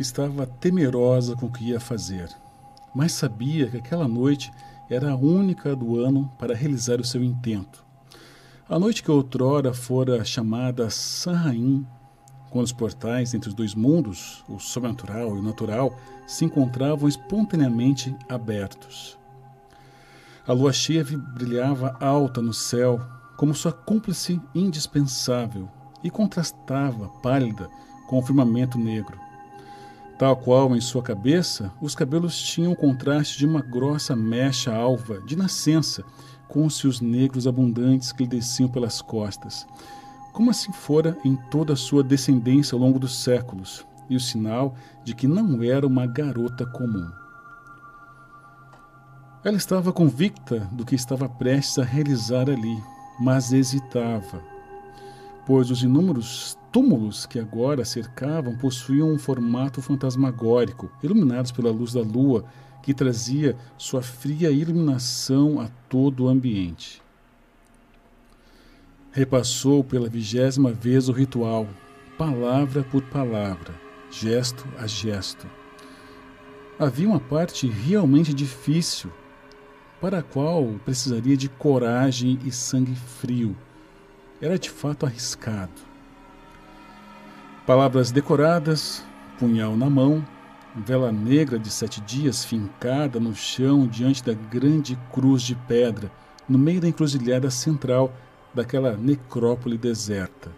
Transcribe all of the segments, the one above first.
Estava temerosa com o que ia fazer, mas sabia que aquela noite era a única do ano para realizar o seu intento. A noite que outrora fora chamada Samhain, quando os portais entre os dois mundos, o sobrenatural e o natural, se encontravam espontaneamente abertos. A lua cheia brilhava alta no céu, como sua cúmplice indispensável, e contrastava, pálida, com o firmamento negro. Tal qual em sua cabeça, os cabelos tinham o contraste de uma grossa mecha alva de nascença, com os fios negros abundantes que lhe desciam pelas costas, como assim fora em toda a sua descendência ao longo dos séculos, e o sinal de que não era uma garota comum. Ela estava convicta do que estava prestes a realizar ali, mas hesitava, pois os inúmeros túmulos que agora a cercavam possuíam um formato fantasmagórico, iluminados pela luz da lua, que trazia sua fria iluminação a todo o ambiente. Repassou pela 20ª vez o ritual, palavra por palavra, gesto a gesto. Havia uma parte realmente difícil, para a qual precisaria de coragem e sangue frio. Era de fato arriscado. Palavras decoradas, punhal na mão, vela negra de 7 dias fincada no chão diante da grande cruz de pedra, no meio da encruzilhada central daquela necrópole deserta.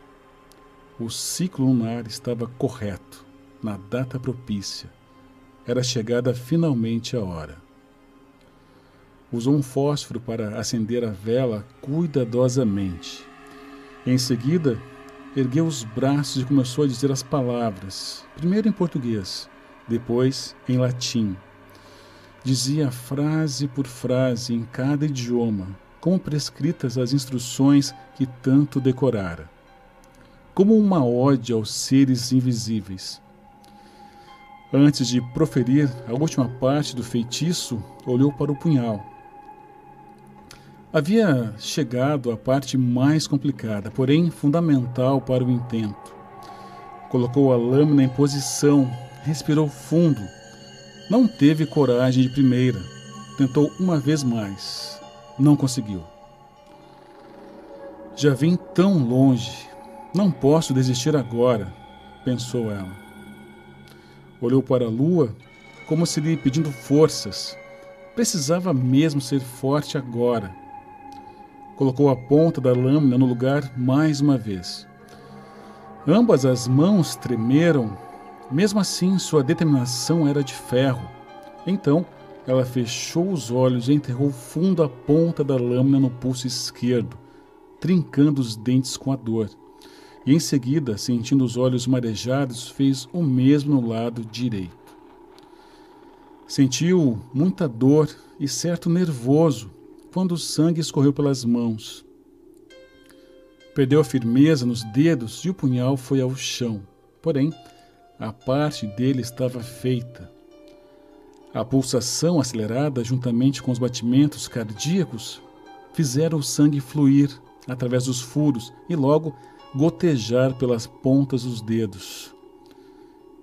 O ciclo lunar estava correto, na data propícia. Era chegada finalmente a hora. Usou um fósforo para acender a vela cuidadosamente. Em seguida, ergueu os braços e começou a dizer as palavras, primeiro em português, depois em latim. Dizia frase por frase em cada idioma, como prescritas as instruções que tanto decorara. Como uma ode aos seres invisíveis. Antes de proferir a última parte do feitiço, olhou para o punhal. Havia chegado à parte mais complicada, porém fundamental para o intento. Colocou a lâmina em posição, respirou fundo. Não teve coragem de primeira. Tentou uma vez mais. Não conseguiu. Já vim tão longe. Não posso desistir agora, pensou ela. Olhou para a lua, como se lhe pedindo forças. Precisava mesmo ser forte agora. Colocou a ponta da lâmina no lugar mais uma vez. Ambas as mãos tremeram, mesmo assim sua determinação era de ferro. Então, ela fechou os olhos e enterrou fundo a ponta da lâmina no pulso esquerdo, trincando os dentes com a dor. E em seguida, sentindo os olhos marejados, fez o mesmo no lado direito. Sentiu muita dor e certo nervoso quando o sangue escorreu pelas mãos. Perdeu a firmeza nos dedos e o punhal foi ao chão. Porém, a parte dele estava feita. A pulsação acelerada, juntamente com os batimentos cardíacos, fizeram o sangue fluir através dos furos e logo gotejar pelas pontas dos dedos.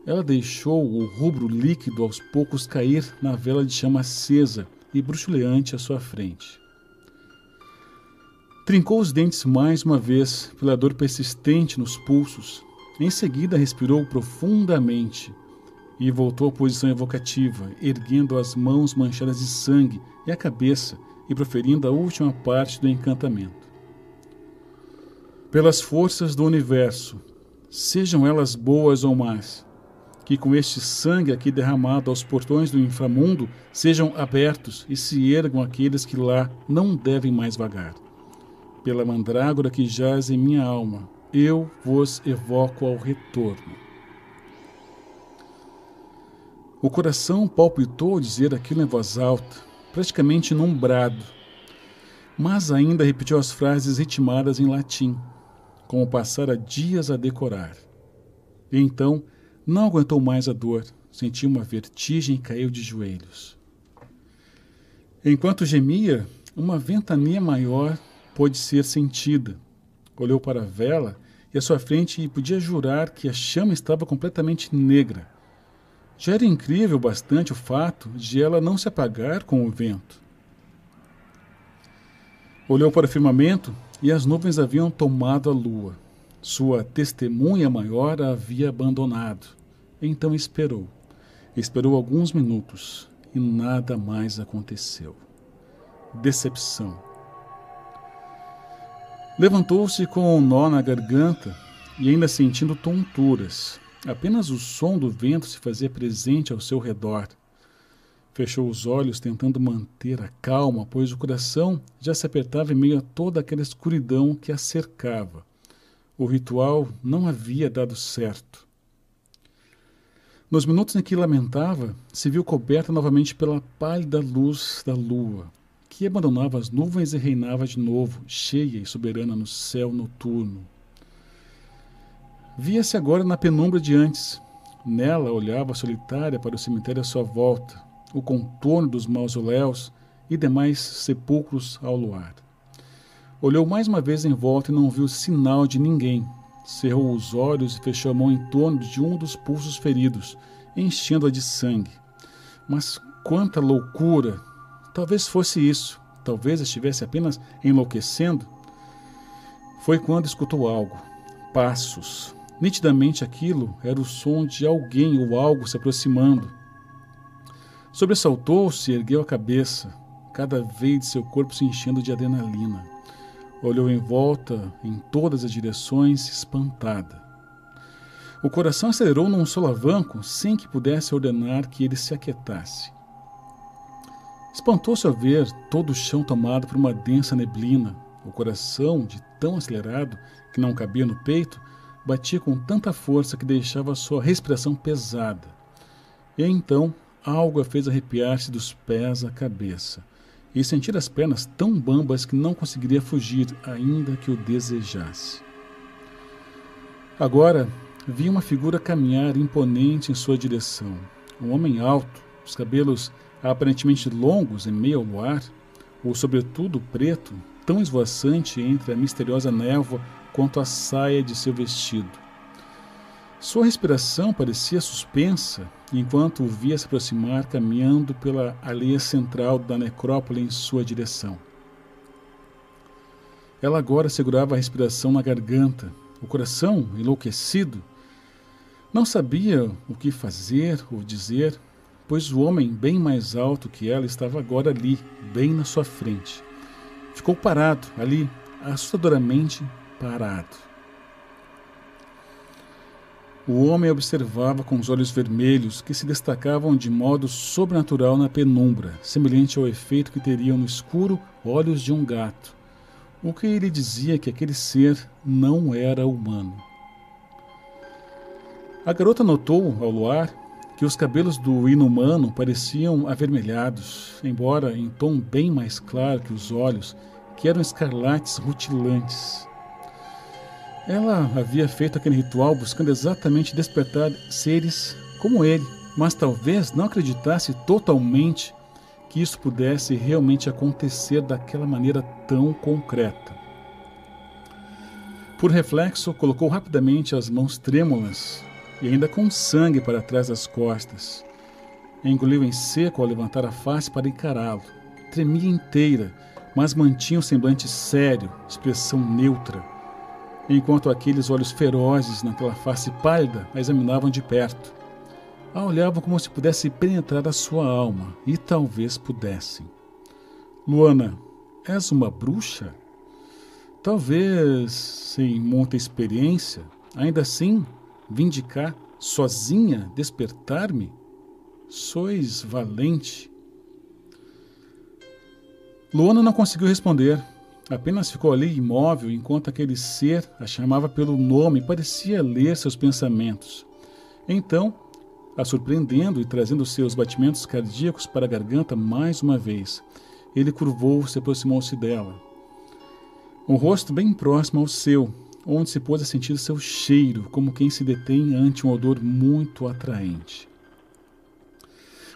Ela deixou o rubro líquido aos poucos cair na vela de chama acesa e bruxuleante à sua frente. Trincou os dentes mais uma vez pela dor persistente nos pulsos. Em seguida respirou profundamente e voltou à posição evocativa, erguendo as mãos manchadas de sangue e a cabeça e proferindo a última parte do encantamento. Pelas forças do universo, sejam elas boas ou más, que com este sangue aqui derramado aos portões do inframundo sejam abertos e se ergam aqueles que lá não devem mais vagar. Pela mandrágora que jaz em minha alma, eu vos evoco ao retorno. O coração palpitou ao dizer aquilo em voz alta, praticamente num brado, mas ainda repetiu as frases ritmadas em latim, como passara dias a decorar. E então não aguentou mais a dor, sentiu uma vertigem e caiu de joelhos. Enquanto gemia, uma ventania maior pôde ser sentida. Olhou para a vela e à sua frente podia jurar que a chama estava completamente negra. Já era incrível bastante o fato de ela não se apagar com o vento. Olhou para o firmamento e as nuvens haviam tomado a lua. Sua testemunha maior a havia abandonado. Então esperou. Esperou alguns minutos e nada mais aconteceu. Decepção. Levantou-se com um nó na garganta e ainda sentindo tonturas. Apenas o som do vento se fazia presente ao seu redor. Fechou os olhos tentando manter a calma, pois o coração já se apertava em meio a toda aquela escuridão que a cercava. O ritual não havia dado certo. Nos minutos em que lamentava, se viu coberta novamente pela pálida luz da lua, que abandonava as nuvens e reinava de novo, cheia e soberana no céu noturno. Via-se agora na penumbra de antes. Nela olhava solitária para o cemitério à sua volta, o contorno dos mausoléus e demais sepulcros ao luar. Olhou mais uma vez em volta e não viu sinal de ninguém. Cerrou os olhos e fechou a mão em torno de um dos pulsos feridos, enchendo-a de sangue. Mas quanta loucura! Talvez fosse isso. Talvez estivesse apenas enlouquecendo. Foi quando escutou algo. Passos. Nitidamente aquilo era o som de alguém ou algo se aproximando. Sobressaltou-se e ergueu a cabeça, cada vez de seu corpo se enchendo de adrenalina. Olhou em volta, em todas as direções, espantada. O coração acelerou num solavanco sem que pudesse ordenar que ele se aquietasse. Espantou-se ao ver todo o chão tomado por uma densa neblina. O coração, de tão acelerado que não cabia no peito, batia com tanta força que deixava sua respiração pesada. E então algo a fez arrepiar-se dos pés à cabeça e sentir as pernas tão bambas que não conseguiria fugir, ainda que o desejasse. Agora via uma figura caminhar imponente em sua direção. Um homem alto, os cabelos aparentemente longos em meio ao luar, o sobretudo preto, tão esvoaçante entre a misteriosa névoa quanto a saia de seu vestido. Sua respiração parecia suspensa, enquanto o via se aproximar caminhando pela aldeia central da necrópole em sua direção. Ela agora segurava a respiração na garganta, o coração enlouquecido. Não sabia o que fazer ou dizer, pois o homem bem mais alto que ela estava agora ali, bem na sua frente. Ficou parado, ali, assustadoramente parado. O homem observava com os olhos vermelhos que se destacavam de modo sobrenatural na penumbra, semelhante ao efeito que teriam no escuro olhos de um gato, o que lhe dizia que aquele ser não era humano. A garota notou, ao luar, que os cabelos do inumano pareciam avermelhados, embora em tom bem mais claro que os olhos, que eram escarlates rutilantes. Ela havia feito aquele ritual buscando exatamente despertar seres como ele, mas talvez não acreditasse totalmente que isso pudesse realmente acontecer daquela maneira tão concreta. Por reflexo, colocou rapidamente as mãos trêmulas e ainda com sangue para trás das costas. Engoliu em seco ao levantar a face para encará-lo. Tremia inteira, mas mantinha um semblante sério, expressão neutra, enquanto aqueles olhos ferozes naquela face pálida a examinavam de perto. A olhavam como se pudesse penetrar a sua alma, e talvez pudessem. Luana, és uma bruxa? Talvez, sem muita experiência, ainda assim, vim de cá, sozinha, despertar-me? Sois valente. Luana não conseguiu responder. Apenas ficou ali imóvel enquanto aquele ser a chamava pelo nome e parecia ler seus pensamentos. Então, a surpreendendo e trazendo seus batimentos cardíacos para a garganta mais uma vez, ele curvou-se e aproximou-se dela. Um rosto bem próximo ao seu, onde se pôs a sentir seu cheiro, como quem se detém ante um odor muito atraente.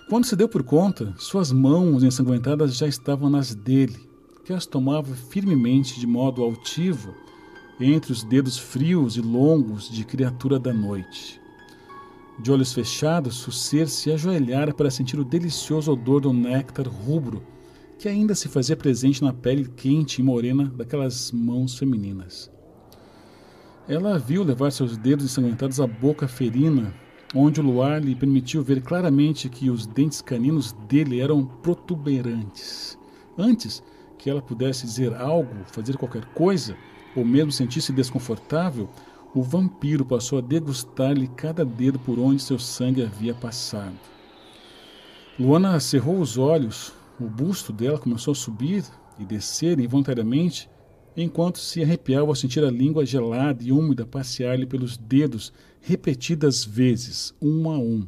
Quando se deu por conta, suas mãos ensanguentadas já estavam nas dele, que as tomava firmemente de modo altivo entre os dedos frios e longos de criatura da noite. De olhos fechados, o ser se ajoelhara para sentir o delicioso odor do néctar rubro que ainda se fazia presente na pele quente e morena daquelas mãos femininas. Ela viu levar seus dedos ensanguentados à boca ferina, onde o luar lhe permitiu ver claramente que os dentes caninos dele eram protuberantes. Antes que ela pudesse dizer algo, fazer qualquer coisa, ou mesmo sentir-se desconfortável, o vampiro passou a degustar-lhe cada dedo por onde seu sangue havia passado. Luana cerrou os olhos, o busto dela começou a subir e descer involuntariamente, enquanto se arrepiava ao sentir a língua gelada e úmida passear-lhe pelos dedos repetidas vezes, um a um,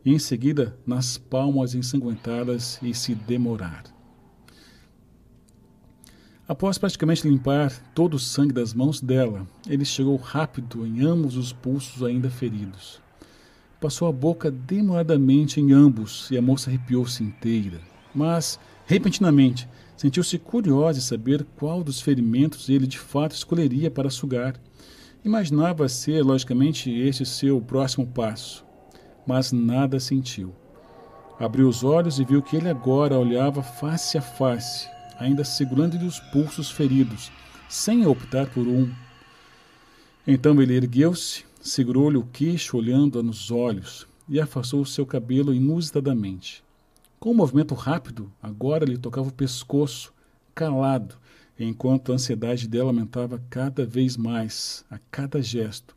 e em seguida nas palmas ensanguentadas e se demorar. Após praticamente limpar todo o sangue das mãos dela, ele chegou rápido em ambos os pulsos ainda feridos. Passou a boca demoradamente em ambos e a moça arrepiou-se inteira. Mas, repentinamente, sentiu-se curiosa em saber qual dos ferimentos ele de fato escolheria para sugar. Imaginava ser, logicamente, este seu próximo passo, mas nada sentiu. Abriu os olhos e viu que ele agora olhava face a face, ainda segurando-lhe os pulsos feridos, sem optar por um. Então ele ergueu-se, segurou-lhe o queixo olhando-a nos olhos e afastou o seu cabelo inusitadamente. Com um movimento rápido, agora lhe tocava o pescoço, calado, enquanto a ansiedade dela aumentava cada vez mais, a cada gesto,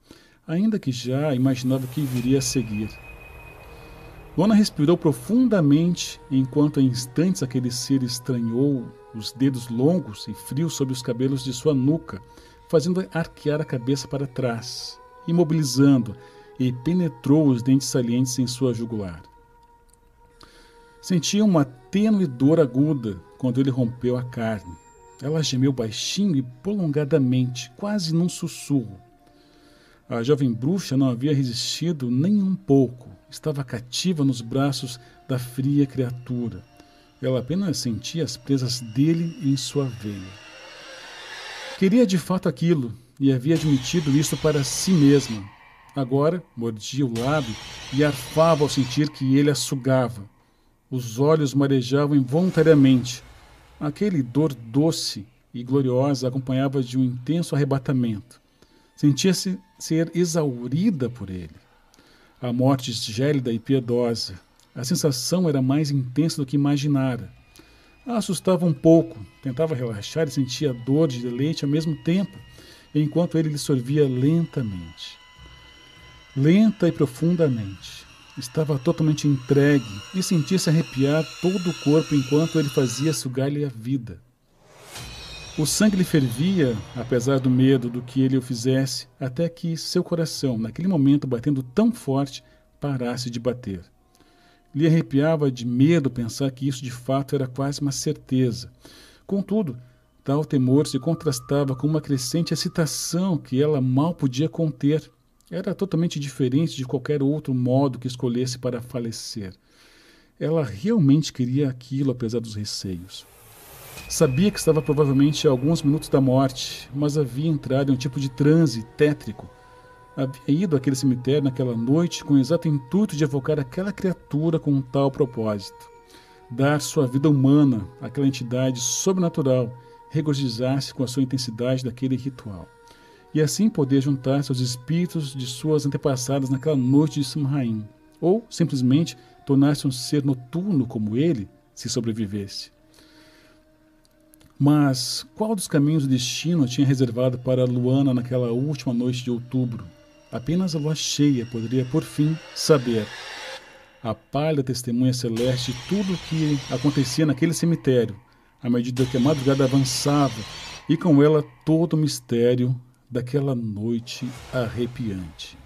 ainda que já imaginava o que viria a seguir. Luana respirou profundamente, enquanto em instantes aquele ser estranhou os dedos longos e frios sobre os cabelos de sua nuca, fazendo arquear a cabeça para trás, imobilizando, e penetrou os dentes salientes em sua jugular. Sentia uma tênue dor aguda quando ele rompeu a carne. Ela gemeu baixinho e prolongadamente, quase num sussurro. A jovem bruxa não havia resistido nem um pouco. Estava cativa nos braços da fria criatura. Ela apenas sentia as presas dele em sua veia. Queria de fato aquilo e havia admitido isso para si mesma. Agora mordia o lábio e arfava ao sentir que ele a sugava. Os olhos marejavam involuntariamente. Aquele dor doce e gloriosa acompanhava de um intenso arrebatamento. Sentia-se ser exaurida por ele. A morte gélida e piedosa. A sensação era mais intensa do que imaginara. A assustava um pouco, tentava relaxar e sentia a dor de deleite ao mesmo tempo, enquanto ele lhe sorvia lentamente. Lenta e profundamente. Estava totalmente entregue e sentia-se arrepiar todo o corpo enquanto ele fazia sugar-lhe a vida. O sangue lhe fervia, apesar do medo do que ele o fizesse, até que seu coração, naquele momento batendo tão forte, parasse de bater. Lhe arrepiava de medo pensar que isso de fato era quase uma certeza. Contudo, tal temor se contrastava com uma crescente excitação que ela mal podia conter. Era totalmente diferente de qualquer outro modo que escolhesse para falecer. Ela realmente queria aquilo, apesar dos receios. Sabia que estava provavelmente a alguns minutos da morte, mas havia entrado em um tipo de transe tétrico. Havia ido àquele cemitério naquela noite com o exato intuito de evocar aquela criatura com um tal propósito. Dar sua vida humana àquela entidade sobrenatural, regozijar-se com a sua intensidade daquele ritual. E assim poder juntar-se aos espíritos de suas antepassadas naquela noite de Samhain, ou simplesmente tornar-se um ser noturno como ele, se sobrevivesse. Mas qual dos caminhos o destino tinha reservado para Luana naquela última noite de outubro? Apenas a lua cheia poderia, por fim, saber. A pálida testemunha celeste de tudo o que acontecia naquele cemitério, à medida que a madrugada avançava, e com ela todo o mistério daquela noite arrepiante.